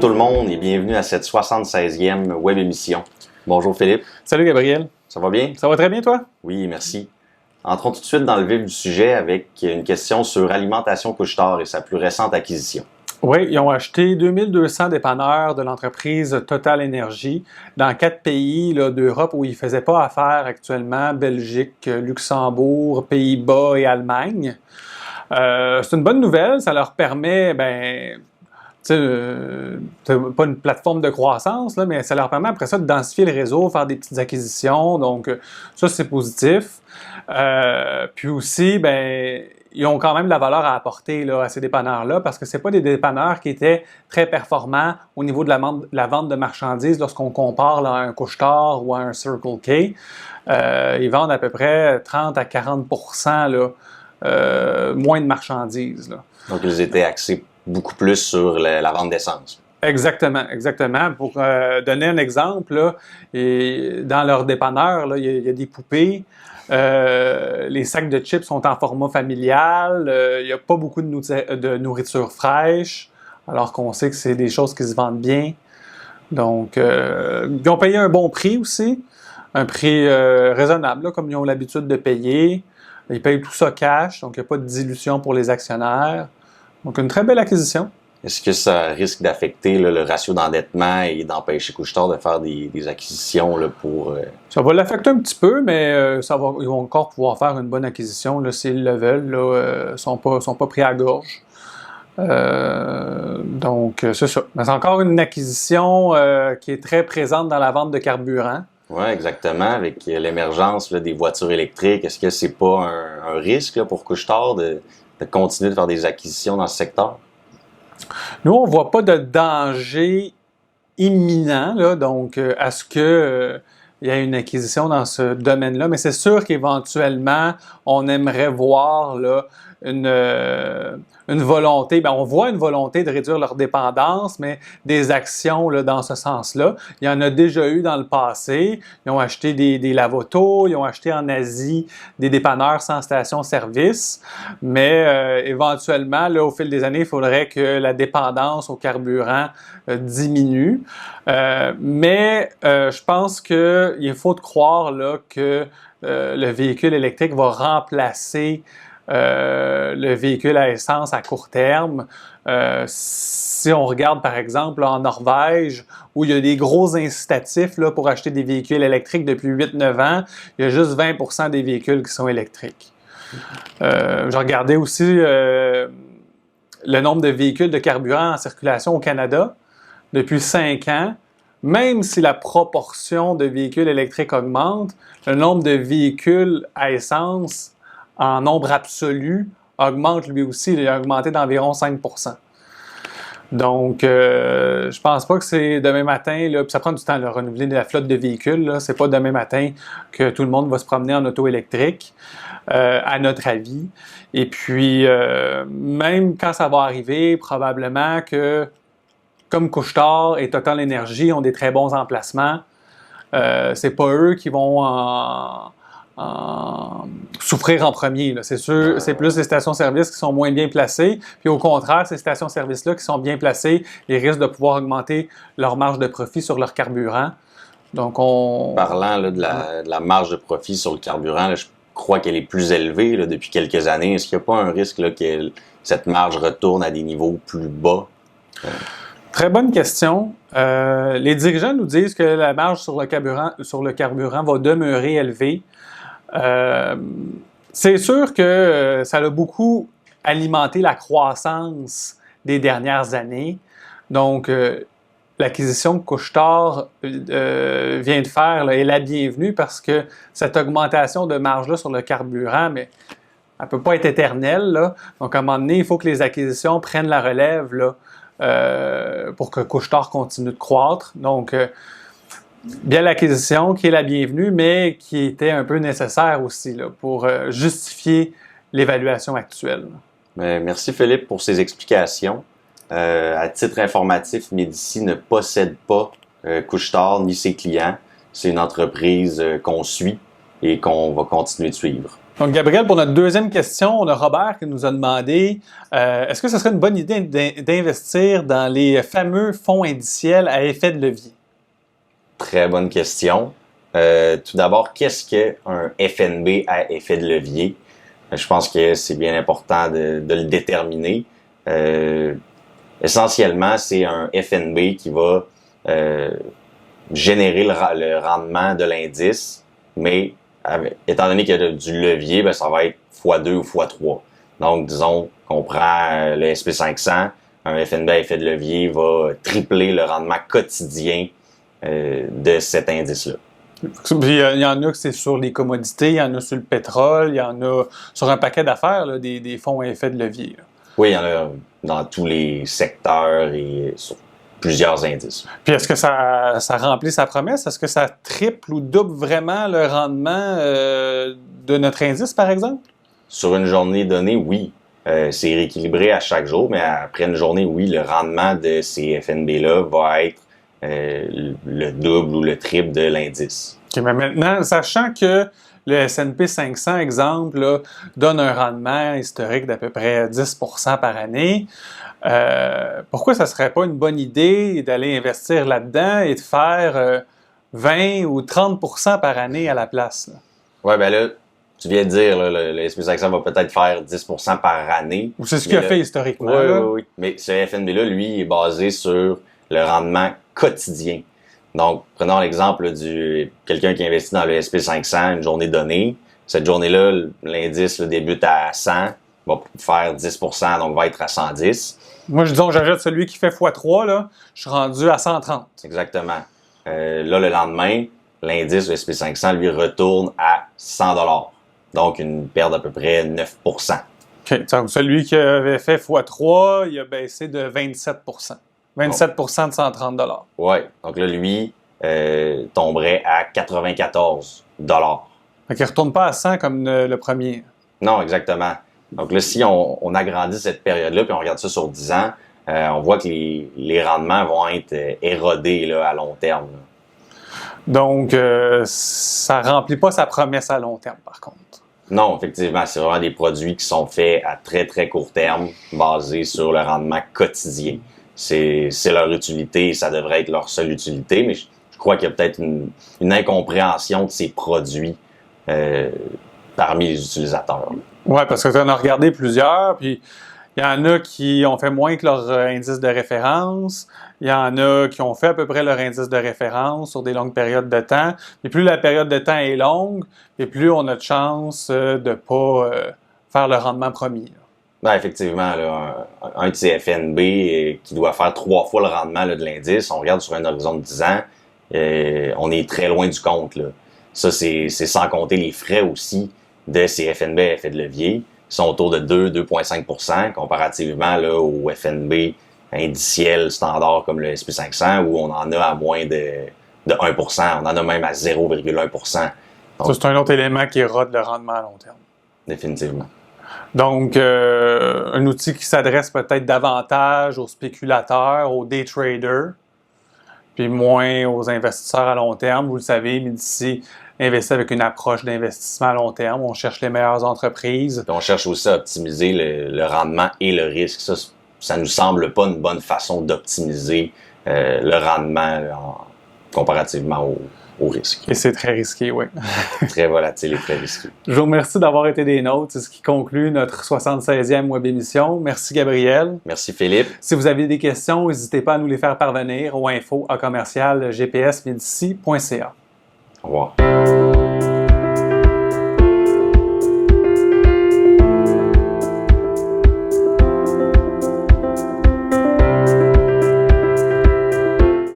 tout le monde et bienvenue à cette 76e web émission. Bonjour Philippe. Salut Gabriel. Ça va bien? Ça va très bien toi? Oui, merci. Entrons tout de suite dans le vif du sujet avec une question sur Alimentation Couche-Tard et sa plus récente acquisition. Oui, ils ont acheté 2200 dépanneurs de l'entreprise Total Energy dans 4 pays d'Europe où ils ne faisaient pas affaire actuellement, Belgique, Luxembourg, Pays-Bas et Allemagne. C'est une bonne nouvelle, ça leur permet, c'est pas une plateforme de croissance, là, mais ça leur permet après ça de densifier le réseau, faire des petites acquisitions, donc ça c'est positif. Puis aussi, ils ont quand même de la valeur à apporter là, à ces dépanneurs-là parce que c'est pas des dépanneurs qui étaient très performants au niveau de la vente de marchandises lorsqu'on compare là, à un Couche-Tard ou à un Circle K. Ils vendent à peu près 30 à 40% là, moins de marchandises. Là. Donc, ils étaient axés beaucoup plus sur la vente d'essence. Exactement, exactement. Pour donner un exemple, là, dans leur dépanneur, là, il y a des poupées. Les sacs de chips sont en format familial. Il n'y a pas beaucoup de nourriture fraîche, alors qu'on sait que c'est des choses qui se vendent bien. Donc, ils ont payé un bon prix aussi, un prix raisonnable, là, comme ils ont l'habitude de payer. Ils payent tout ça cash, donc il n'y a pas de dilution pour les actionnaires. Donc, une très belle acquisition. Est-ce que ça risque d'affecter là, le ratio d'endettement et d'empêcher Couche-Tard de faire des acquisitions là, pour... Ça va l'affecter un petit peu, mais ils vont encore pouvoir faire une bonne acquisition là, s'ils le veulent. Ils sont pas pris à la gorge. Donc, c'est ça. Mais c'est encore une acquisition qui est très présente dans la vente de carburant. Oui, exactement. Avec l'émergence là, des voitures électriques, est-ce que c'est pas un risque là, pour Couche-Tard de continuer de faire des acquisitions dans ce secteur? Nous, on ne voit pas de danger imminent, là, donc à ce que il y ait une acquisition dans ce domaine-là, mais c'est sûr qu'éventuellement, on aimerait voir là, une volonté, on voit une volonté de réduire leur dépendance, mais des actions là, dans ce sens-là. Il y en a déjà eu dans le passé. Ils ont acheté des lave-autos, ils ont acheté en Asie des dépanneurs sans station-service, mais éventuellement, là, au fil des années, il faudrait que la dépendance au carburant diminue. Mais je pense qu'il faut croire là, que le véhicule électrique va remplacer le véhicule à essence à court terme. Si on regarde par exemple en Norvège, où il y a des gros incitatifs là, pour acheter des véhicules électriques depuis 8-9 ans, il y a juste 20% des véhicules qui sont électriques. J'ai regardé aussi le nombre de véhicules de carburant en circulation au Canada depuis 5 ans. Même si la proportion de véhicules électriques augmente, le nombre de véhicules à essence en nombre absolu augmente lui aussi. Il a augmenté d'environ 5%. Donc, je pense pas que c'est demain matin, là, puis ça prend du temps de renouveler la flotte de véhicules. Là, c'est pas demain matin que tout le monde va se promener en auto électrique, à notre avis. Et puis, même quand ça va arriver, probablement que comme Couche-Tard et Total Energy ont des très bons emplacements, c'est pas eux qui vont souffrir en premier. Là. C'est sûr, c'est plus les stations-service qui sont moins bien placées. Puis au contraire, ces stations-service-là qui sont bien placées, ils risquent de pouvoir augmenter leur marge de profit sur leur carburant. Donc Parlant là, de la marge de profit sur le carburant, là, je crois qu'elle est plus élevée là, depuis quelques années. Est-ce qu'il n'y a pas un risque là, que cette marge retourne à des niveaux plus bas? Très bonne question. Les dirigeants nous disent que la marge sur le carburant va demeurer élevée. C'est sûr que ça a beaucoup alimenté la croissance des dernières années. Donc, l'acquisition que Couche-Tard vient de faire là, est la bienvenue parce que cette augmentation de marge-là sur le carburant, mais elle ne peut pas être éternelle. Là. Donc, à un moment donné, il faut que les acquisitions prennent la relève là, pour que Couche-Tard continue de croître. Donc, bien l'acquisition qui est la bienvenue, mais qui était un peu nécessaire aussi là, pour justifier l'évaluation actuelle. Merci Philippe pour ces explications. À titre informatif, Medici ne possède pas Couche-Tard ni ses clients. C'est une entreprise qu'on suit et qu'on va continuer de suivre. Donc, Gabriel, pour notre deuxième question, on a Robert qui nous a demandé est-ce que ce serait une bonne idée d'investir dans les fameux fonds indiciels à effet de levier? Très bonne question. Tout d'abord, qu'est-ce qu'un FNB à effet de levier? Je pense que c'est bien important de le déterminer. Essentiellement, c'est un FNB qui va générer le rendement de l'indice, mais étant donné qu'il y a du levier, ben, ça va être x2 ou x3. Donc, disons qu'on prend le SP500, un FNB à effet de levier va tripler le rendement quotidien de cet indice-là. Il y en a que c'est sur les commodités, il y en a sur le pétrole, il y en a sur un paquet d'affaires, là, des fonds à effet de levier. Là. Oui, il y en a dans tous les secteurs et sur plusieurs indices. Puis est-ce que ça remplit sa promesse? Est-ce que ça triple ou double vraiment le rendement de notre indice, par exemple? Sur une journée donnée, oui. C'est rééquilibré à chaque jour, mais après une journée, oui, le rendement de ces FNB-là va être le double ou le triple de l'indice. OK, mais maintenant, sachant que le S&P 500, exemple, là, donne un rendement historique d'à peu près 10% par année, pourquoi ça ne serait pas une bonne idée d'aller investir là-dedans et de faire 20 ou 30% par année à la place? Oui, bien là, tu viens de dire, là, le S&P 500 va peut-être faire 10% par année. Ou c'est ce qu'il a fait historiquement. Oui. Mais ce FNB-là, lui, est basé sur le rendement quotidien. Donc, prenons l'exemple du quelqu'un qui investit dans le SP 500 une journée donnée. Cette journée-là, l'indice débute à 100, va faire 10%, donc va être à 110. Moi, disons, j'achète celui qui fait x3, là, je suis rendu à 130. Exactement. Là, le lendemain, l'indice du SP 500, lui, retourne à 100 $. Donc, une perte d'à peu près 9%. OK. Donc, celui qui avait fait x3, il a baissé de 27%. 27% de 130 $. Oui. Donc là, lui, tomberait à 94 $. Donc, il ne retourne pas à 100 comme le premier. Non, exactement. Donc là, si on agrandit cette période-là, puis on regarde ça sur 10 ans, on voit que les rendements vont être érodés là, à long terme. Là. Donc, ça ne remplit pas sa promesse à long terme, par contre. Non, effectivement, c'est vraiment des produits qui sont faits à très, très court terme, basés sur le rendement quotidien. C'est leur utilité, ça devrait être leur seule utilité, mais je crois qu'il y a peut-être une incompréhension de ces produits parmi les utilisateurs. Oui, parce que tu en as regardé plusieurs, puis il y en a qui ont fait moins que leur indice de référence, il y en a qui ont fait à peu près leur indice de référence sur des longues périodes de temps, et plus la période de temps est longue, et plus on a de chances de ne pas faire le rendement promis. Ben, effectivement, là, un de ces FNB qui doit faire 3 fois le rendement là, de l'indice, on regarde sur un horizon de 10 ans, on est très loin du compte. Là. Ça, c'est sans compter les frais aussi de ces FNB à effet de levier, qui sont autour de 2,5% comparativement là, au FNB indiciel standard comme le SP500, où on en a à moins de 1%, on en a même à 0,1%. Donc, ça, c'est un autre élément qui érode le rendement à long terme. Définitivement. Donc, un outil qui s'adresse peut-être davantage aux spéculateurs, aux day traders, puis moins aux investisseurs à long terme. Vous le savez, Médicis investit avec une approche d'investissement à long terme. On cherche les meilleures entreprises. Puis on cherche aussi à optimiser le rendement et le risque. Ça nous semble pas une bonne façon d'optimiser le rendement comparativement au risque. Et c'est très risqué, oui. Très volatile et très risqué. Je vous remercie d'avoir été des nôtres. C'est ce qui conclut notre 76e web émission. Merci, Gabriel. Merci, Philippe. Si vous avez des questions, n'hésitez pas à nous les faire parvenir au info@gpsmedici.ca. Au revoir.